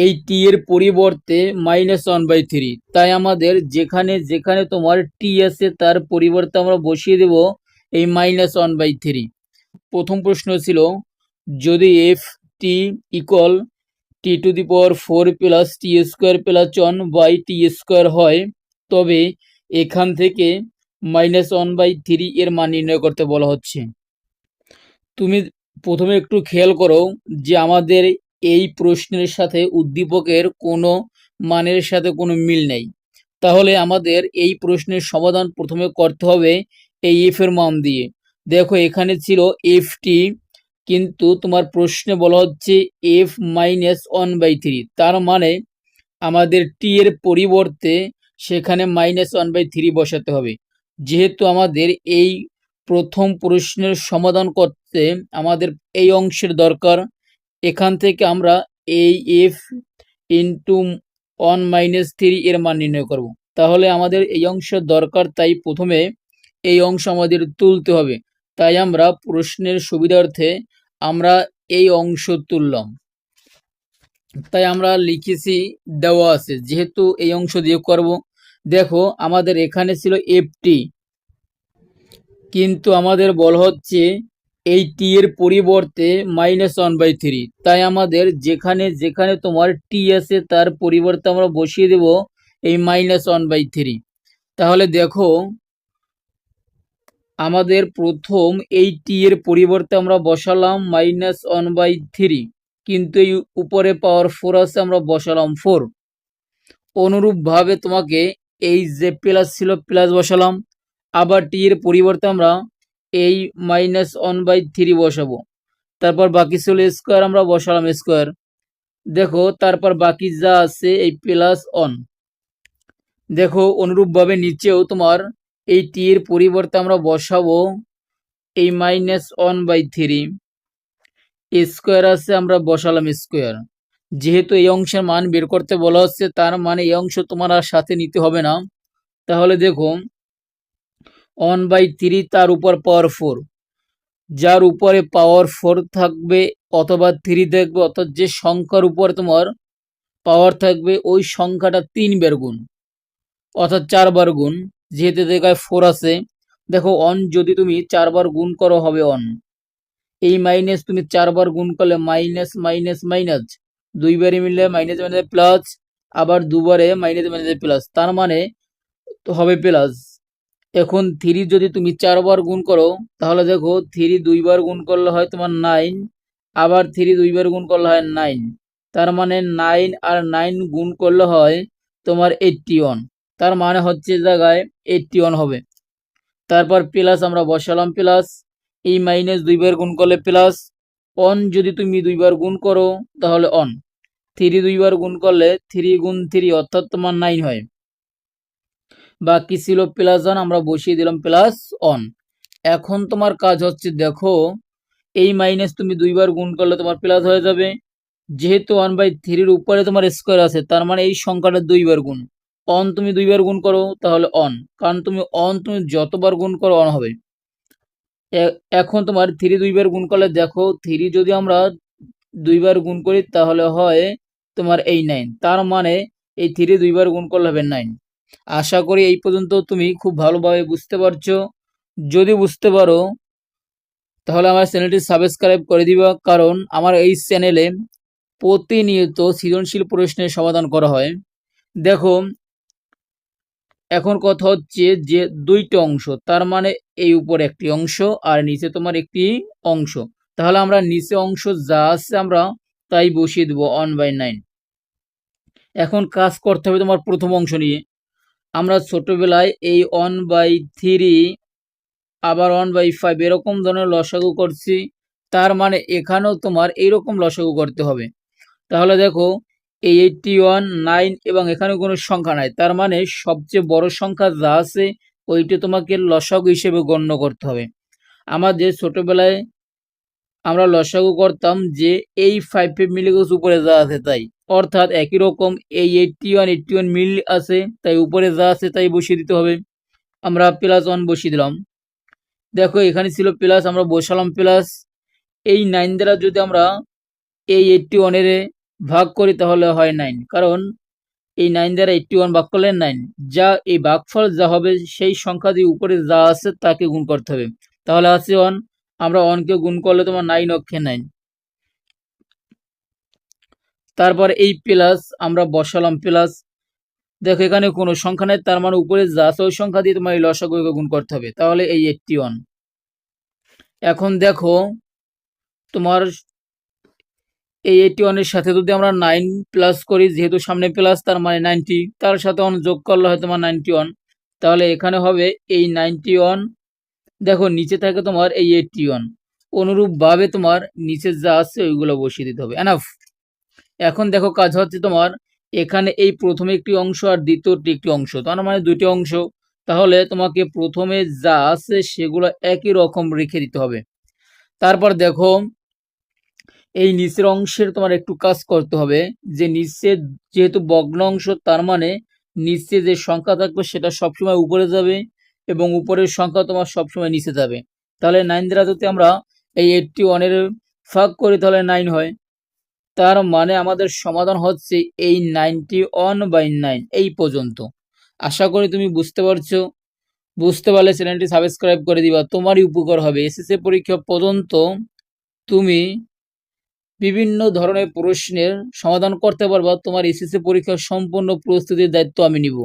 এই টি এর পরিবর্তে -1/3, তাই আমাদের যেখানে যেখানে তোমার টি আছে তার পরিবর্তে আমরা বসিয়ে দেব এই -1/3। প্রথম প্রশ্ন ছিল, যদি F T equal t⁴ plus T square plus 1/t² হয়, তবে এখান থেকে -1/3 এর মান নির্ণয় করতে বলা হচ্ছে। তুমি প্রথমে একটু খেয়াল করো যে আমাদের এই প্রশ্নের সাথে উদ্দীপকের কোনো মানের সাথে কোনো মিল নেই। তাহলে আমাদের এই প্রশ্নের সমাধান প্রথমে করতে হবে এই এফ এর মান দিয়ে। দেখো এখানে ছিল এফ টি, কিন্তু তোমার প্রশ্নে বলা হচ্ছে f-1/3, তার মানে আমাদের টি এর পরিবর্তে সেখানে -1/3 বসাতে হবে। যেহেতু আমাদের এই প্রথম প্রশ্নের সমাধান করতে আমাদের এই অংশের দরকার, এখান থেকে আমরা এই f ইন্টু 1-3 এর মান নির্ণয় করব। তাহলে আমাদের এই অংশের দরকার, তাই প্রথমে এই অংশ আমাদের তুলতে হবে। তাই আমরা প্রশ্নের সুবিধার্থে আমরা এই অংশ তুললাম। তাই আমরা লিখেছি দেওয়া আছে, যেহেতু এই অংশ দিয়ে করব। দেখো আমাদের এখানে ছিল এফটি, কিন্তু আমাদের বলা হচ্ছে এই টি এর পরিবর্তে -1/3, তাই আমাদের যেখানে যেখানে তোমার টি আছে তার পরিবর্তে আমরা বসিয়ে দেব এই -1/3। তাহলে দেখো আমাদের প্রথম এই টি এর পরিবর্তে আমরা বসালাম -1/3, কিন্তু এই উপরে পাওয়ার 4 আছে, আমরা বসালাম 4। অনুরূপভাবে তোমাকে এই যে প্লাস ছিল প্লাস বসালাম, আবার টি এর পরিবর্তে আমরা এই -1/3 বসাবো। তারপর বাকি ছিল স্কোয়ার, আমরা বসালাম স্কোয়ার। দেখো তারপর বাকি যা আছে এই +1। দেখো অনুরূপভাবে নিচেও তোমার এই টি এর পরিবর্তে আমরা বসাবো এই -1/3, স্কোয়ার আছে, আমরা বসালাম স্কোয়ার। যেহেতু এই অংশের মান বের করতে বলা হচ্ছে, তার মানে এই অংশ তোমার আর সাথে নিতে হবে না। তাহলে দেখো 1/3 তার উপর পাওয়ার 4, যার উপরে পাওয়ার 4 থাকবে অথবা 3 থাকবে, অর্থাৎ যে সংখ্যার উপর তোমার পাওয়ার থাকবে ওই সংখ্যাটা 3 বার গুণ, অর্থাৎ 4 বার গুণ। যেহেতু জায়গায় 4 আছে, দেখো 1 যদি তুমি 4 বার গুণ করো হবে 1, এই মাইনাস তুমি 4 বার গুণ করলে মাইনাস মাইনাস মাইনাস, দুইবারে মিললে মাইনাস মাইনাস প্লাস, আবার দুবারে মাইনাস মাইনাস প্লাস, তার মানে তো হবে প্লাস। এখন 3 যদি তুমি 4 বার গুণ করো, তাহলে দেখো 3 দুইবার গুণ করলে হয় তোমার 9, আবার 3 দুইবার গুণ করলে হয় 9, তার মানে 9 আর 9 গুণ করলে হয় তোমার 81, তার মানে হচ্ছে জায়গায় 81 হবে। তারপর প্লাস আমরা বসালাম প্লাস, এই মাইনাস দুইবার গুণ করলে প্লাস, 1 যদি তুমি দুইবার গুণ করো তাহলে 1, 3 দুইবার গুণ করলে 3 গুণ 3 অর্থাৎ তোমার 9 হয়। বাকি ছিল +1, আমরা বসিয়ে দিলাম +1। এখন তোমার কাজ হচ্ছে, দেখো এই মাইনাস তুমি দুইবার গুণ করলে তোমার প্লাস হয়ে যাবে। যেহেতু 1/3 উপরে তোমার স্কোয়ার আছে, তার মানে এই সংখ্যাটা দুইবার গুণ। 1 তুমি দুইবার গুণ করো তাহলে 1, কারণ তুমি 1 তুমি যতবার গুণ করো 1 হবে। এখন তোমার 3 দুইবার গুণ করলে দেখো 3 যদি আমরা দুইবার গুণ করি তাহলে হয় তোমার এই 9, তার মানে এই 3 দুইবার গুণ করলে হবে 9। আশা করি এই পর্যন্ত তুমি খুব ভালোভাবে বুঝতে পারছো। যদি বুঝতে পারো তাহলে আমার চ্যানেলটি সাবস্ক্রাইব করে দিবা, কারণ আমার এই চ্যানেলে প্রতিনিয়ত সৃজনশীল প্রশ্নের সমাধান করা হয়। দেখো এখন কথা হচ্ছে যে দুইটা অংশ, তার মানে এই উপর একটি অংশ আর নিচে তোমার একটি অংশ। তাহলে আমরা নিচে অংশ যা আছে আমরা তাই বসিয়ে দেবো 1/9। এখন কাজ করতে হবে তোমার প্রথম অংশ নিয়ে। আমরা ছোটবেলায় এই 1/3 আবার 1/5 এরকম ধরনের লসাগু করছি, তার মানে এখানেও তোমার এইরকম লসাগু করতে হবে। তাহলে দেখো এই 81, 9 এবং এখানে কোনো সংখ্যা নাই, তার মানে সবচেয়ে বড় সংখ্যা যা আছে ওইটা তোমাকে লসাগু হিসেবে গণ্য করতে হবে। আমাদের ছোটবেলায় আমরা লসাগু করতাম যে এই 5 মিলে গেছে উপরে যা আছে তাই, অর্থাৎ একই রকম এই 81 মিল আছে, তাই উপরে যা আছে তাই বসিয়ে দিতে হবে। আমরা +1 বসিয়ে দিলাম। দেখো এখানে ছিল প্লাস, আমরা বসালাম প্লাস। এই 9 দ্বারা যদি আমরা এই 81 এর ভাগ করি তাহলে হয় 9, কারণ এই 9 দ্বারা 81 ভাগ করলে 9, যা এই ভাগফল যা হবে সেই সংখ্যা দিয়ে উপরে যা আছে তাকে গুণ করতে হবে। তাহলে আছে 1, আমরা 1 কে গুণ করলে তোমার 9 অক্ষে 9। তারপর এই প্লাস আমরা বসালাম প্লাস, দেখো এখানে কোনো সংখ্যা নেই, তার মানে উপরে যা আছে ওই সংখ্যা দিয়ে তোমার এই লসাগুকে গুণ করতে হবে, তাহলে এই 81। এখন দেখো তোমার এই 81 এর সাথে যদি আমরা 9 প্লাস করি, যেহেতু সামনে প্লাস তার মানে 90, তার সাথে 1 যোগ করলে হয় তোমার 91, তাহলে এখানে হবে এই 91। দেখো নিচে থাকে তোমার এই 81, অনুরূপভাবে তোমার নিচে যা আছে ওইগুলো বসিয়ে দিতে হবে। এনাফ। এখন দেখো কাজ হচ্ছে তোমার এখানে এই প্রথমে একটি অংশ আর দ্বিতীয়টি একটি অংশ, তার মানে দুটি অংশ, তাহলে তোমাকে প্রথমে যা আছে সেগুলো একই রকম রেখে দিতে হবে। তারপর দেখো এই নিচের অংশের তোমার একটু কাজ করতে হবে, যে নিচে যেহেতু ভগ্ন অংশ তার মানে নিচে যে সংখ্যা থাকবে সেটা সবসময় উপরে যাবে এবং উপরের সংখ্যা তোমার সবসময় নিচে যাবে। তাহলে 9 দ্বারা যদি আমরা এই 81 এর ভাগ করি তাহলে 9 হয়, তার মানে আমাদের সমাধান হচ্ছে এই 91/9 এই পর্যন্ত। আশা করি তুমি বুঝতে পারছো। বুঝতে পারলে চ্যানেলটি সাবস্ক্রাইব করে দিবা, তোমারই উপকার হবে। এসএসসি পরীক্ষা পর্যন্ত তুমি বিভিন্ন ধরনের প্রশ্নের সমাধান করতে পারবা। তোমার এসএসসি পরীক্ষার সম্পূর্ণ প্রস্তুতির দায়িত্ব আমি নিব।